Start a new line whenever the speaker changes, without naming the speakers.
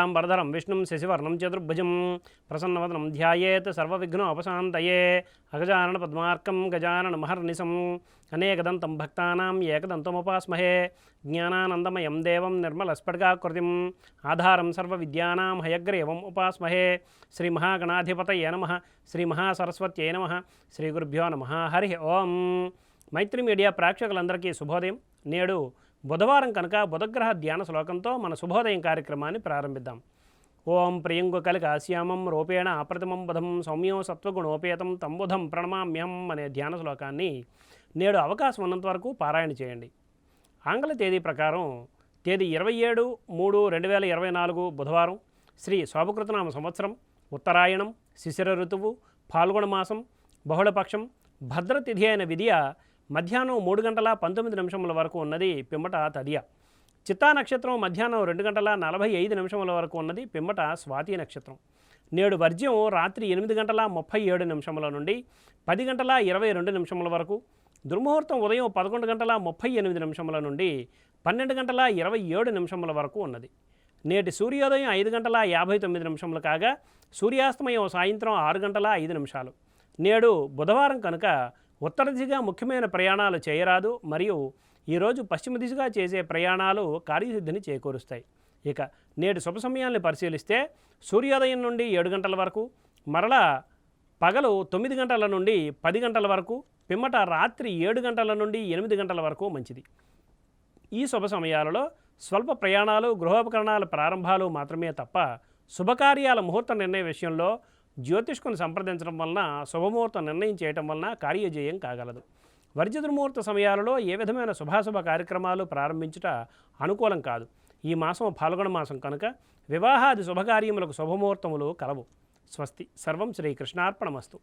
शुक्लांबरधरं विष्णुं शशिवर्णं चतुर्भुजं प्रसन्नवदनं ध्यायेत् सर्वविघ्नोपशान्तये अगजाननपद्मार्कं गजाननमहर्निशम् अनेकदन्तं भक्तानां एकदन्तमुपास्महे ज्ञानानन्दमयं देवं निर्मलस्फटिकाकृतिम् आधारं सर्वविद्यानां हयग्रीवम् उपास्महे श्रीमहागणाधिपतये नमः श्रीमहासरस्वत्यै नमः श्रीगुरुभ्यो नमः हरि ओं మైత్రి మీడియా ప్రేక్షకులందరికీ శుభోదయం. నేడు బుధవారం కనుక బుధగ్రహ ధ్యాన శ్లోకంతో మన శుభోదయం కార్యక్రమాన్ని ప్రారంభిద్దాం. ఓం ప్రియంగు కలికాశ్యామం రూపేణ అప్రతిమం బుధం సౌమ్యం సత్వగుణోపేతం తం బుధం ప్రణమామ్యం అనే ధ్యాన శ్లోకాన్ని నేడు అవకాశం ఉన్నంత వరకు పారాయణ చేయండి. ఆంగ్ల తేదీ ప్రకారం తేదీ 27/3/2024 బుధవారం, శ్రీ శోభకృతనామ సంవత్సరం, ఉత్తరాయణం, శిశిర ఋతువు, ఫాల్గుణ మాసం, బహుళపక్షం, భద్రతిథి అయిన విధియ మధ్యాహ్నం 3:19 వరకు ఉన్నది, పిమ్మట తదియ. చిత్తా నక్షత్రం మధ్యాహ్నం 2:45 వరకు ఉన్నది, పిమ్మట స్వాతి నక్షత్రం. నేడు వర్జ్యం రాత్రి 8:37 నుండి 10:22 వరకు, దుర్ముహూర్తం ఉదయం 11:38 నుండి 12:27 వరకు ఉన్నది. నేటి సూర్యోదయం 5:59 కాగా సూర్యాస్తమయం సాయంత్రం 6:05. నేడు బుధవారం కనుక ఉత్తర దిశగా ముఖ్యమైన ప్రయాణాలు చేయరాదు, మరియు ఈరోజు పశ్చిమ దిశగా చేసే ప్రయాణాలు కార్యసిద్ధిని చేకూరుస్తాయి. ఇక నేటి శుభ సమయాన్ని పరిశీలిస్తే సూర్యోదయం నుండి 7 గంటల వరకు, మరలా పగలు 9 గంటల నుండి 10 గంటల వరకు, పిమ్మట రాత్రి 7 గంటల నుండి 8 గంటల వరకు మంచిది. ఈ శుభ సమయాలలో స్వల్ప ప్రయాణాలు, గృహోపకరణాల ప్రారంభాలు మాత్రమే తప్ప శుభకార్యాల ముహూర్త నిర్ణయ విషయంలో జ్యోతిష్కుని సంప్రదించడం వలన శుభముహూర్తం నిర్ణయం చేయటం వలన కార్యజయం కాగలదు. వర్జ్య దుర్ముహూర్త సమయాలలో ఏ విధమైన శుభాశుభ కార్యక్రమాలు ప్రారంభించుట అనుకూలం కాదు. ఈ మాసం ఫాల్గుణ మాసం కనుక వివాహాది శుభకార్యములకు శుభముహూర్తములు కలవు. స్వస్తి. సర్వం శ్రీకృష్ణార్పణమస్తు.